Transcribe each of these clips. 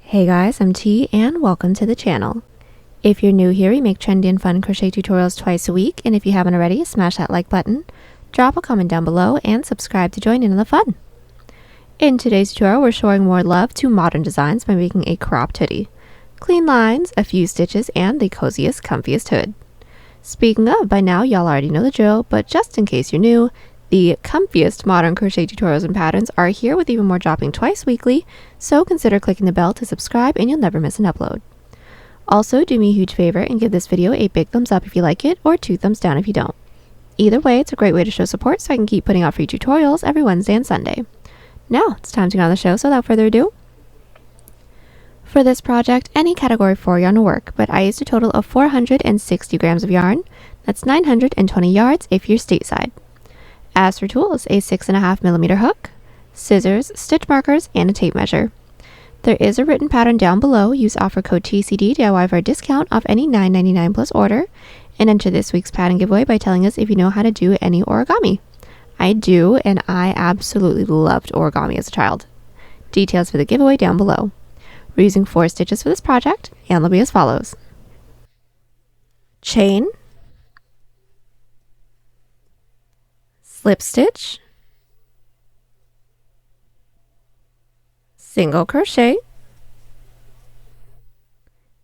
Hey guys, I'm T and welcome to the channel. If you're new here, we make trendy and fun crochet tutorials twice a week, and if you haven't already, smash that like button, drop a comment down below, and subscribe to join in on the fun. In today's tutorial, we're showing more love to modern designs by making a cropped hoodie. Clean lines, a few stitches, and the coziest, comfiest hood. Speaking of, by now y'all already know the drill, but just in case you're new, the comfiest modern crochet tutorials and patterns are here with even more dropping twice weekly, so consider clicking the bell to subscribe and you'll never miss an upload. Also, do me a huge favor and give this video a big thumbs up if you like it, or 2 thumbs down if you don't. Either way, it's a great way to show support so I can keep putting out free tutorials every Wednesday and Sunday. Now, it's time to get on the show, so without further ado. For this project, any category 4 yarn will work, but I used a total of 460 grams of yarn. That's 920 yards if you're stateside. As for tools, a 6.5mm hook, scissors, stitch markers, and a tape measure. There is a written pattern down below. Use offer code TCDDIY for a discount off any $9.99 plus order, and enter this week's pattern giveaway by telling us if you know how to do any origami. I do, and I absolutely loved origami as a child. Details for the giveaway down below. We're using 4 stitches for this project, and they'll be as follows. Chain, slip stitch, single crochet,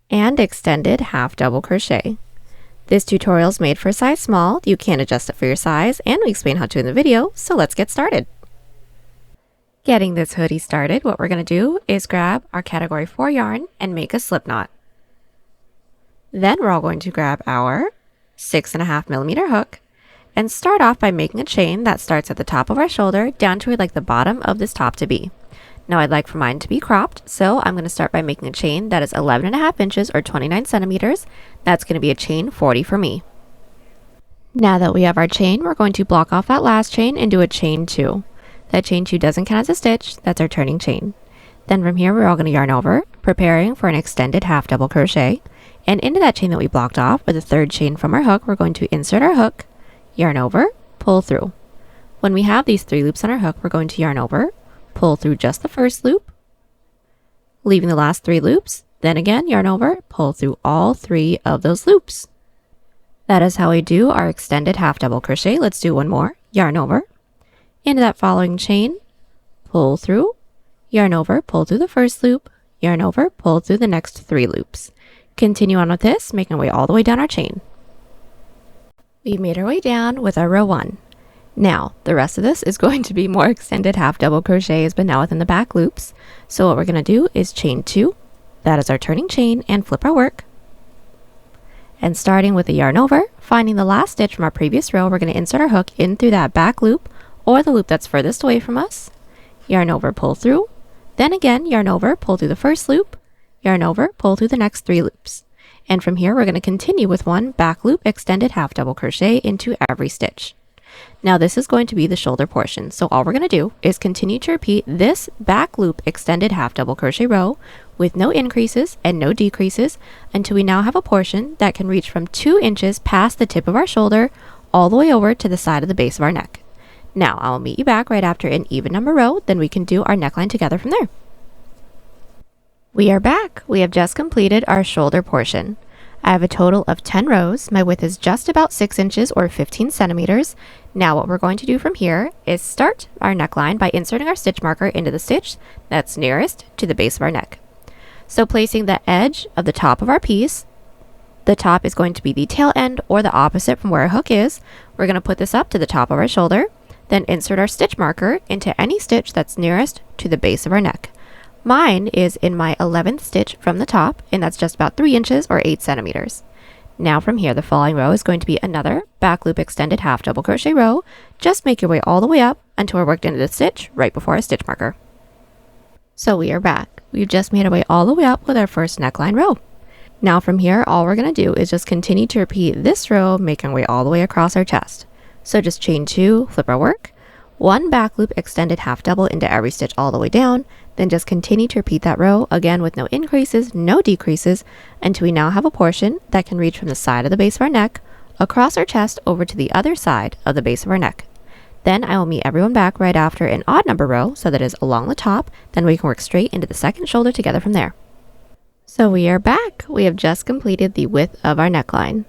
and extended half double crochet. This tutorial is made for a size small. You can adjust it for your size, and we explain how to in the video, so let's get started. Getting this hoodie started, what we're going to do is grab our category 4 yarn and make a slip knot. Then we're all going to grab our 6.5mm hook and start off by making a chain that starts at the top of our shoulder down to where like the bottom of this top to be. Now I'd like for mine to be cropped, so I'm going to start by making a chain that is 11.5 inches or 29 centimeters. That's going to be a chain 40 for me. Now that we have our chain, we're going to block off that last chain and do a chain 2. That chain 2 doesn't count as a stitch, that's our turning chain. Then from here we're all going to yarn over, preparing for an extended half double crochet, and into that chain that we blocked off with the 3rd chain from our hook, we're going to insert our hook, yarn over, pull through. When we have these 3 loops on our hook, we're going to yarn over, pull through just the first loop, leaving the last 3 loops, then again yarn over, pull through all 3 of those loops. That is how we do our extended half double crochet. Let's do one more. Yarn over, into that following chain, pull through, yarn over, pull through the first loop, yarn over, pull through the next 3 loops. Continue on with this, making our way all the way down our chain. We've made our way down with our row 1. Now, the rest of this is going to be more extended half double crochets, but now within the back loops. So what we're going to do is chain 2, that is our turning chain, and flip our work. And starting with the yarn over, finding the last stitch from our previous row, we're going to insert our hook in through that back loop, or the loop that's furthest away from us. Yarn over, pull through, then again yarn over, pull through the first loop, yarn over, pull through the next 3 loops. And from here we're going to continue with 1 back loop extended half double crochet into every stitch. Now this is going to be the shoulder portion, so all we're going to do is continue to repeat this back loop extended half double crochet row with no increases and no decreases until we now have a portion that can reach from 2 inches past the tip of our shoulder all the way over to the side of the base of our neck. Now I'll meet you back right after an even number row, then we can do our neckline together from there. We are back. We have just completed our shoulder portion. I have a total of 10 rows. My width is just about 6 inches or 15 centimeters. Now what we're going to do from here is start our neckline by inserting our stitch marker into the stitch that's nearest to the base of our neck. So placing the edge of the top of our piece, the top is going to be the tail end or the opposite from where our hook is. We're going to put this up to the top of our shoulder, then insert our stitch marker into any stitch that's nearest to the base of our neck. Mine is in my 11th stitch from the top, and that's just about 3 inches or 8 centimeters. Now from here, the following row is going to be another back loop extended half double crochet row. Just make your way all the way up until we're worked into the stitch right before our stitch marker. So we are back. We've just made our way all the way up with our first neckline row. Now from here, all we're going to do is just continue to repeat this row, making our way all the way across our chest. So just chain 2, flip our work, 1 back loop extended half double into every stitch all the way down, then just continue to repeat that row again with no increases, no decreases, until we now have a portion that can reach from the side of the base of our neck across our chest over to the other side of the base of our neck. Then I will meet everyone back right after an odd number row so that is along the top, then we can work straight into the second shoulder together from there. So we are back. We have just completed the width of our neckline.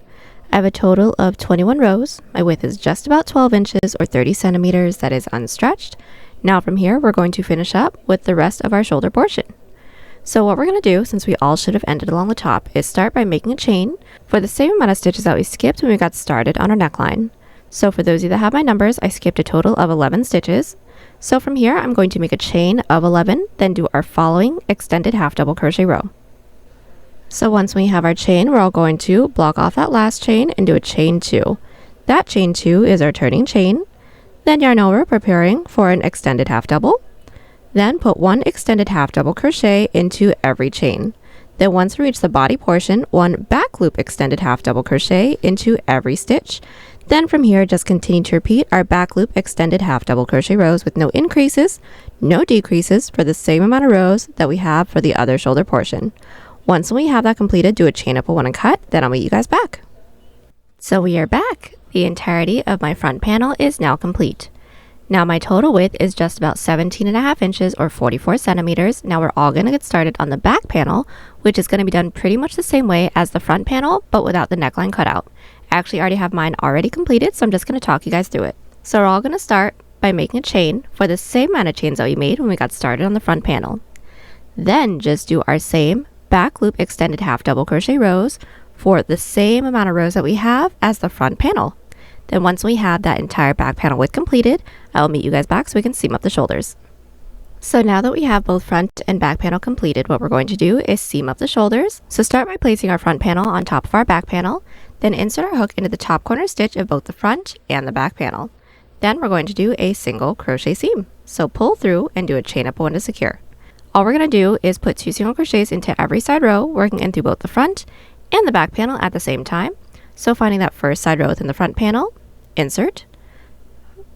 I have a total of 21 rows. My width is just about 12 inches or 30 centimeters that is unstretched. Now from here, we're going to finish up with the rest of our shoulder portion. So what we're going to do, since we all should have ended along the top, is start by making a chain for the same amount of stitches that we skipped when we got started on our neckline. So for those of you that have my numbers, I skipped a total of 11 stitches. So from here, I'm going to make a chain of 11, then do our following extended half double crochet row. So once we have our chain, we're all going to block off that last chain and do a chain 2. That chain 2 is our turning chain. Then yarn over, preparing for an extended half double. Then put 1 extended half double crochet into every chain. Then once we reach the body portion, 1 back loop extended half double crochet into every stitch. Then from here, just continue to repeat our back loop extended half double crochet rows with no increases, no decreases for the same amount of rows that we have for the other shoulder portion. Once we have that completed, do a chain up a 1 and cut, then I'll meet you guys back. So we are back. The entirety of my front panel is now complete. Now my total width is just about 17.5 inches or 44 centimeters. Now we're all going to get started on the back panel, which is going to be done pretty much the same way as the front panel, but without the neckline cutout. I actually already have mine already completed, so I'm just going to talk you guys through it. So we're all going to start by making a chain for the same amount of chains that we made when we got started on the front panel. Then just do our same back loop extended half double crochet rows for the same amount of rows that we have as the front panel. Then once we have that entire back panel width completed, I will meet you guys back so we can seam up the shoulders. So now that we have both front and back panel completed, what we're going to do is seam up the shoulders. So start by placing our front panel on top of our back panel, then insert our hook into the top corner stitch of both the front and the back panel. Then we're going to do a single crochet seam. So pull through and do a chain up 1 to secure. All we're going to do is put 2 single crochets into every side row, working in through both the front and the back panel at the same time. So finding that first side row within the front panel, insert.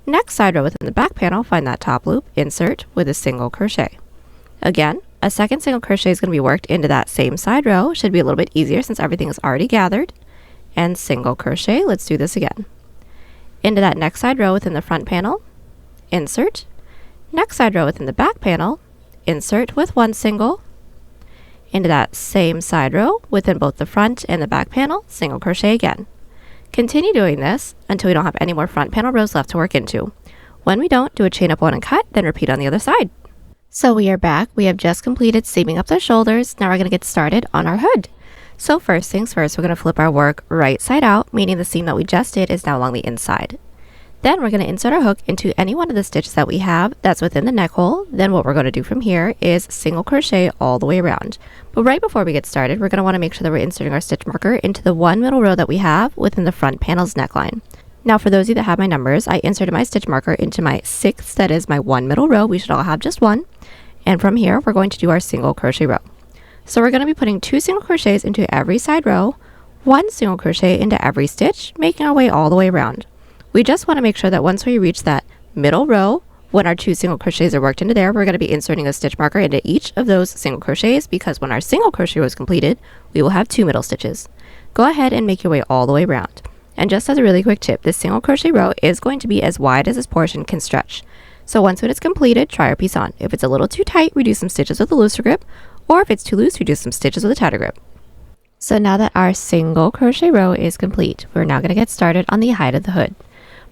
Next side row within the back panel, find that top loop, insert with a single crochet. Again, a second single crochet is going to be worked into that same side row. Should be a little bit easier since everything is already gathered. And single crochet. Let's do this again. Into that next side row within the front panel, insert. Next side row within the back panel, insert with 1 single. Into that same side row within both the front and the back panel, single crochet again. Continue doing this until we don't have any more front panel rows left to work into. When we don't, do a chain up 1 and cut, then repeat on the other side. So we are back. We have just completed seaming up the shoulders. Now we're going to get started on our hood. So first things first, we're going to flip our work right side out, meaning the seam that we just did is now along the inside. Then we're going to insert our hook into any one of the stitches that we have that's within the neck hole. Then what we're going to do from here is single crochet all the way around. But right before we get started, we're going to want to make sure that we're inserting our stitch marker into the 1 middle row that we have within the front panel's neckline. Now for those of you that have my numbers, I inserted my stitch marker into my 6th, that is my 1 middle row. We should all have just 1. And from here, we're going to do our single crochet row. So we're going to be putting 2 single crochets into every side row, 1 single crochet into every stitch, making our way all the way around. We just want to make sure that once we reach that middle row, when our 2 single crochets are worked into there, we're going to be inserting a stitch marker into each of those single crochets, because when our single crochet row is completed, we will have 2 middle stitches. Go ahead and make your way all the way around. And just as a really quick tip, this single crochet row is going to be as wide as this portion can stretch. So once when it's completed, try our piece on. If it's a little too tight, reduce some stitches with a looser grip, or if it's too loose, reduce some stitches with a tighter grip. So now that our single crochet row is complete, we're now going to get started on the height of the hood.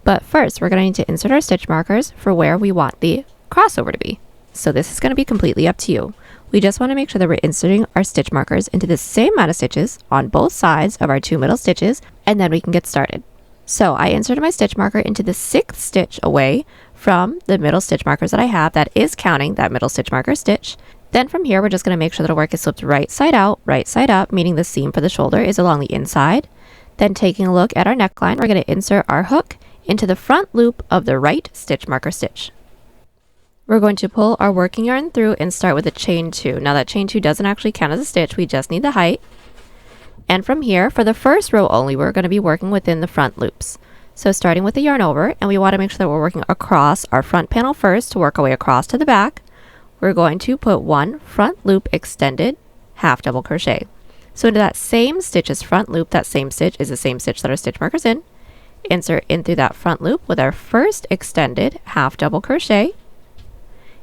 But first, we're going to need to insert our stitch markers for where we want the crossover to be. So this is going to be completely up to you. We just want to make sure that we're inserting our stitch markers into the same amount of stitches on both sides of our 2 middle stitches, and then we can get started. So I inserted my stitch marker into the 6th stitch away from the middle stitch markers that I have. That is counting that middle stitch marker stitch. Then from here, we're just going to make sure that our work is flipped right side out, right side up, meaning the seam for the shoulder is along the inside. Then taking a look at our neckline, we're going to insert our hook into the front loop of the right stitch marker stitch. We're going to pull our working yarn through and start with a chain 2. Now that chain 2 doesn't actually count as a stitch, we just need the height. And from here, for the first row only, we're going to be working within the front loops. So starting with the yarn over, and we want to make sure that we're working across our front panel first to work our way across to the back. We're going to put 1 front loop extended half double crochet. So into that same stitch as front loop, that same stitch is the same stitch that our stitch marker's in. Insert in through that front loop with our first extended half double crochet,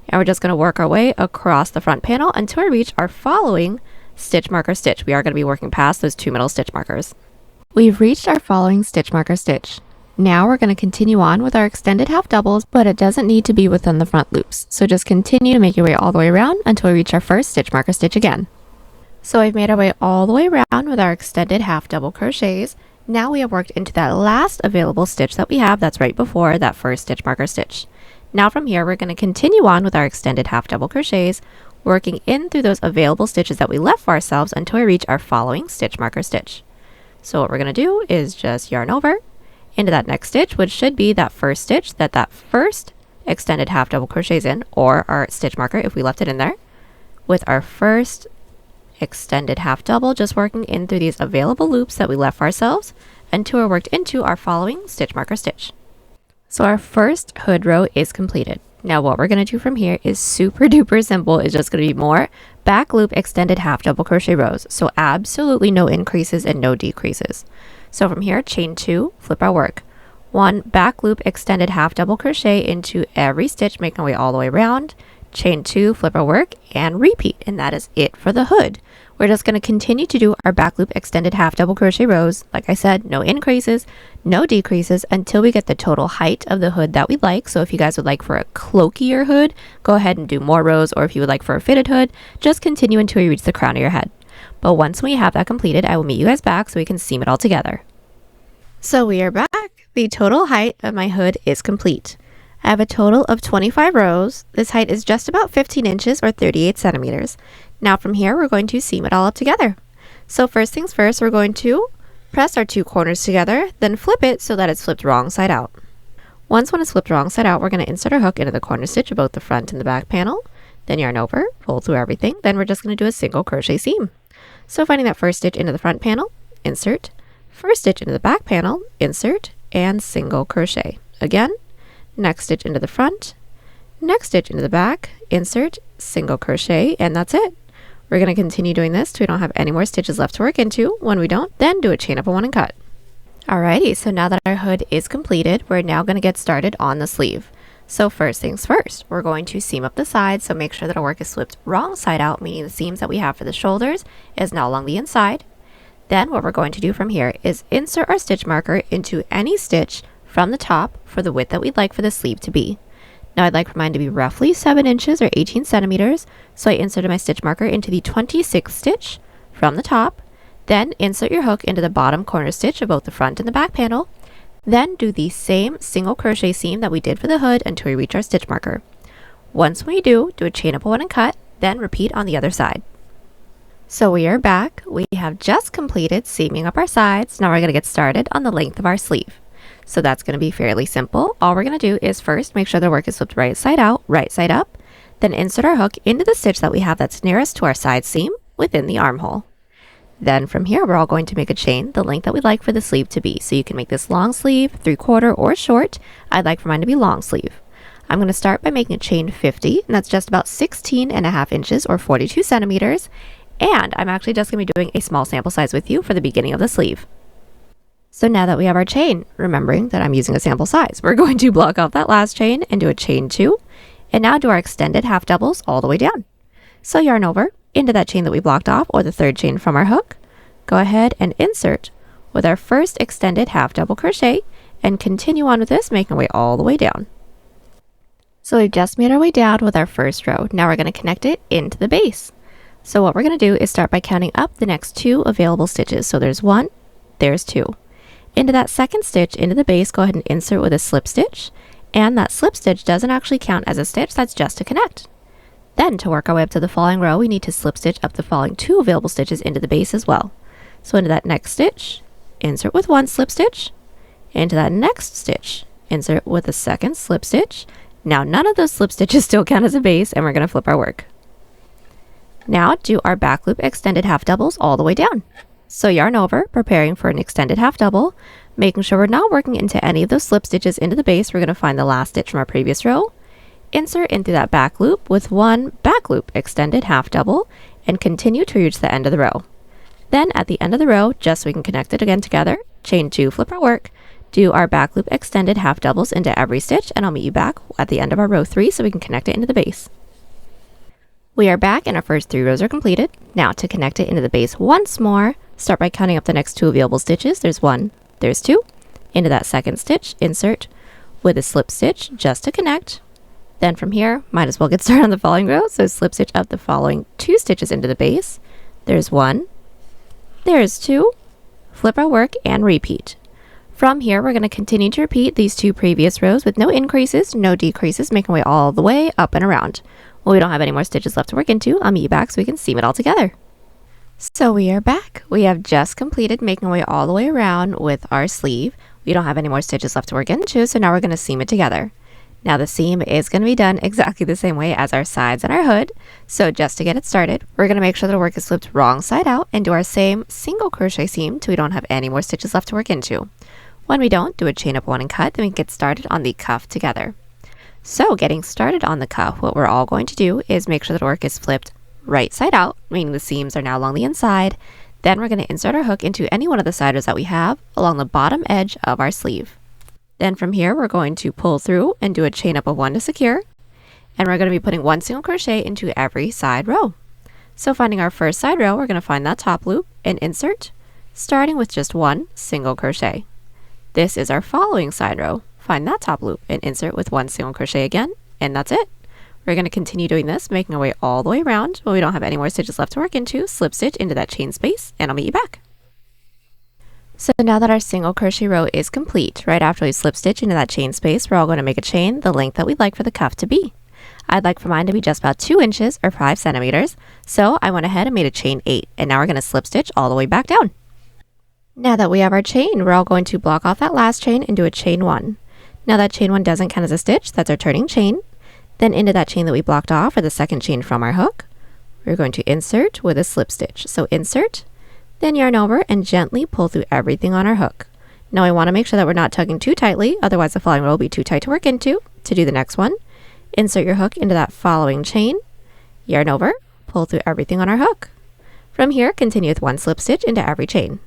and we're just going to work our way across the front panel until we reach our following stitch marker stitch. We are going to be working past those 2 middle stitch markers. We've reached our following stitch marker stitch. Now we're going to continue on with our extended half doubles, but it doesn't need to be within the front loops. So just continue to make your way all the way around until we reach our first stitch marker stitch again. So I've made our way all the way around with our extended half double crochets. Now we have worked into that last available stitch that we have that's right before that first stitch marker stitch. Now from here, we're going to continue on with our extended half double crochets, working in through those available stitches that we left for ourselves until we reach our following stitch marker stitch. So what we're going to do is just yarn over into that next stitch, which should be that first stitch that first extended half double crochets in, or our stitch marker if we left it in there, with our first extended half double, just working in through these available loops that we left for ourselves until we're worked into our following stitch marker stitch. So our first hood row is completed. Now what we're going to do from here is super duper simple. It's just going to be more back loop extended half double crochet rows. So absolutely no increases and no decreases. So from here, chain 2, flip our work. 1 back loop extended half double crochet into every stitch, making our way all the way around. Chain 2, flip our work, and repeat. And that is it for the hood. We're just going to continue to do our back loop extended half double crochet rows. Like I said, no increases, no decreases until we get the total height of the hood that we'd like. So if you guys would like for a cloakier hood, go ahead and do more rows. Or if you would like for a fitted hood, just continue until you reach the crown of your head. But once we have that completed, I will meet you guys back so we can seam it all together. So we are back. The total height of my hood is complete. I have a total of 25 rows. This height is just about 15 inches or 38 centimeters. Now from here, we're going to seam it all up together. So first things first, we're going to press our 2 corners together, then flip it so that it's flipped wrong side out. Once when it's flipped wrong side out, we're going to insert our hook into the corner stitch of both the front and the back panel, then yarn over, pull through everything, then we're just going to do a single crochet seam. So finding that first stitch into the front panel, insert, first stitch into the back panel, insert, and single crochet. Again, next stitch into the front, next stitch into the back, insert, single crochet, and that's it. We're going to continue doing this till we don't have any more stitches left to work into. When we don't, then do a chain up a 1 and cut. Alrighty, so now that our hood is completed, we're now going to get started on the sleeve. So first things first, we're going to seam up the sides, so make sure that our work is flipped wrong side out, meaning the seams that we have for the shoulders is now along the inside. Then what we're going to do from here is insert our stitch marker into any stitch from the top for the width that we'd like for the sleeve to be. Now I'd like for mine to be roughly 7 inches or 18 centimeters, so I inserted my stitch marker into the 26th stitch from the top, then insert your hook into the bottom corner stitch of both the front and the back panel, then do the same single crochet seam that we did for the hood until we reach our stitch marker. Once we do a chain up a 1 and cut, then repeat on the other side. So we are back. We have just completed seaming up our sides. Now we're going to get started on the length of our sleeve. So that's going to be fairly simple. All we're going to do is first make sure the work is flipped right side out, right side up, then insert our hook into the stitch that we have that's nearest to our side seam within the armhole. Then from here, we're all going to make a chain the length that we'd like for the sleeve to be. So you can make this long sleeve, 3/4, or short. I'd like for mine to be long sleeve. I'm going to start by making a chain 50, and that's just about 16.5 inches or 42 centimeters. And I'm actually just going to be doing a small sample size with you for the beginning of the sleeve. So now that we have our chain, remembering that I'm using a sample size, we're going to block off that last chain and do a chain 2, and now do our extended half doubles all the way down. So yarn over into that chain that we blocked off, or the 3rd chain from our hook. Go ahead and insert with our first extended half double crochet and continue on with this, making our way all the way down. So we've just made our way down with our first row. Now we're going to connect it into the base. So what we're going to do is start by counting up the next 2 available stitches. So there's 1, there's 2. Into that second stitch into the base, go ahead and insert with a slip stitch, and that slip stitch doesn't actually count as a stitch, that's just to connect. Then to work our way up to the following row, we need to slip stitch up the following 2 available stitches into the base as well. So into that next stitch, insert with 1 slip stitch, into that next stitch, insert with a 2nd slip stitch. Now none of those slip stitches still count as a base, and we're going to flip our work. Now do our back loop extended half doubles all the way down. So yarn over, preparing for an extended half double, making sure we're not working into any of those slip stitches into the base. We're going to find the last stitch from our previous row, insert into that back loop with 1 back loop extended half double, and continue to reach the end of the row. Then at the end of the row, just so we can connect it again together, chain 2, flip our work, do our back loop extended half doubles into every stitch, and I'll meet you back at the end of our row 3 so we can connect it into the base. We are back and our first 3 rows are completed. Now to connect it into the base once more, start by counting up the next 2 available stitches. There's 1, there's 2. Into that second stitch, insert with a slip stitch just to connect. Then from here, might as well get started on the following row. So slip stitch up the following 2 stitches into the base. There's 1, there's 2, flip our work and repeat. From here, we're going to continue to repeat these 2 previous rows with no increases, no decreases, making our way all the way up and around. Well, we don't have any more stitches left to work into. I'll meet you back so we can seam it all together. So we are back. We have just completed making our way all the way around with our sleeve. We don't have any more stitches left to work into, so now we're going to seam it together. Now the seam is going to be done exactly the same way as our sides and our hood. So just to get it started, we're going to make sure that our work is flipped wrong side out and do our same single crochet seam till we don't have any more stitches left to work into. When we don't, do a chain up 1 and cut, then we can get started on the cuff together. So getting started on the cuff, what we're all going to do is make sure that our work is flipped right side out, meaning the seams are now along the inside. Then we're going to insert our hook into any one of the side rows that we have along the bottom edge of our sleeve. Then from here, we're going to pull through and do a chain up of 1 to secure. And we're going to be putting 1 single crochet into every side row. So finding our first side row, we're going to find that top loop and insert, starting with just 1 single crochet. This is our following side row. Find that top loop and insert with 1 single crochet again, and that's it. We're going to continue doing this, making our way all the way around. When we don't have any more stitches left to work into, slip stitch into that chain space, and I'll meet you back. So now that our single crochet row is complete, right after we slip stitch into that chain space, we're all going to make a chain the length that we'd like for the cuff to be. I'd like for mine to be just about 2 inches or 5 centimeters, so I went ahead and made a chain 8, and now we're going to slip stitch all the way back down. Now that we have our chain, we're all going to block off that last chain and do a chain 1. Now that chain 1 doesn't count as a stitch, that's our turning chain. Then into that chain that we blocked off, or the second chain from our hook, we're going to insert with a slip stitch. So insert, then yarn over and gently pull through everything on our hook. Now I want to make sure that we're not tugging too tightly, otherwise the following row will be too tight to work into. To do the next one, insert your hook into that following chain, yarn over, pull through everything on our hook. From here, continue with 1 slip stitch into every chain.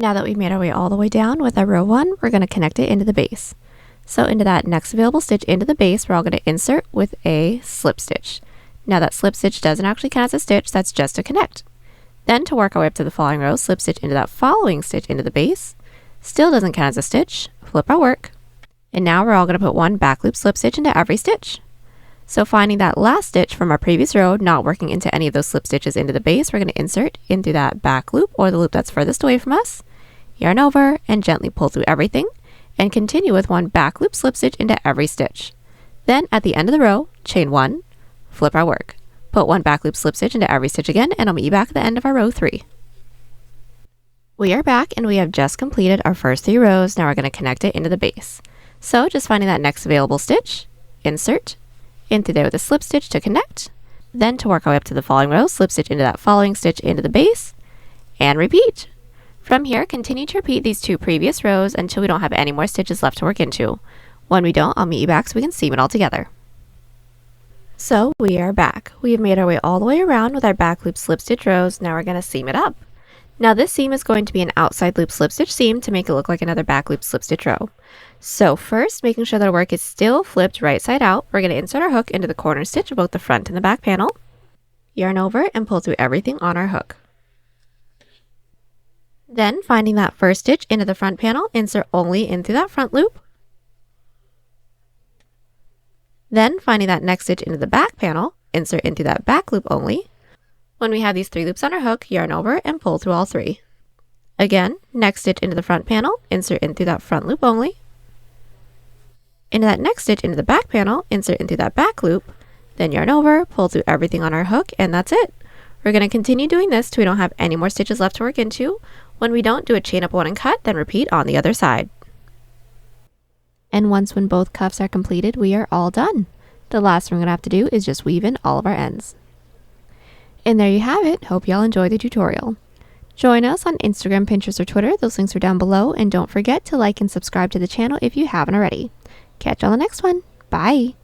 Now that we've made our way all the way down with our row 1, we're going to connect it into the base. So into that next available stitch into the base, we're all going to insert with a slip stitch. Now that slip stitch doesn't actually count as a stitch, that's just to connect. Then to work our way up to the following row, slip stitch into that following stitch into the base. Still doesn't count as a stitch, flip our work. And now we're all going to put 1 back loop slip stitch into every stitch. So finding that last stitch from our previous row, not working into any of those slip stitches into the base, we're going to insert into that back loop or the loop that's furthest away from us. Yarn over and gently pull through everything and continue with 1 back loop slip stitch into every stitch. Then at the end of the row, chain 1, flip our work. Put 1 back loop slip stitch into every stitch again, and I'll meet you back at the end of our row 3. We are back and we have just completed our first 3 rows. Now we're going to connect it into the base. So just finding that next available stitch, insert, into there with a slip stitch to connect. Then to work our way up to the following row, slip stitch into that following stitch into the base, and repeat. From here, continue to repeat these 2 previous rows until we don't have any more stitches left to work into. When we don't, I'll meet you back so we can seam it all together. So we are back. We have made our way all the way around with our back loop slip stitch rows. Now we're going to seam it up. Now this seam is going to be an outside loop slip stitch seam to make it look like another back loop slip stitch row. So first, making sure that our work is still flipped right side out, we're going to insert our hook into the corner stitch of both the front and the back panel, yarn over and pull through everything on our hook. Then finding that first stitch into the front panel, insert only into that front loop. Then finding that next stitch into the back panel, insert into that back loop only. When we have these 3 loops on our hook, yarn over and pull through all 3. Again, next stitch into the front panel, insert into that front loop only. Into that next stitch into the back panel, insert into that back loop, then yarn over, pull through everything on our hook, and that's it. We're going to continue doing this till we don't have any more stitches left to work into. When we don't, do a chain up 1 and cut, then repeat on the other side. And once when both cuffs are completed, we are all done. The last thing we're going to have to do is just weave in all of our ends. And there you have it. Hope y'all enjoyed the tutorial. Join us on Instagram, Pinterest, or Twitter. Those links are down below. And don't forget to like and subscribe to the channel if you haven't already. Catch you on the next one. Bye!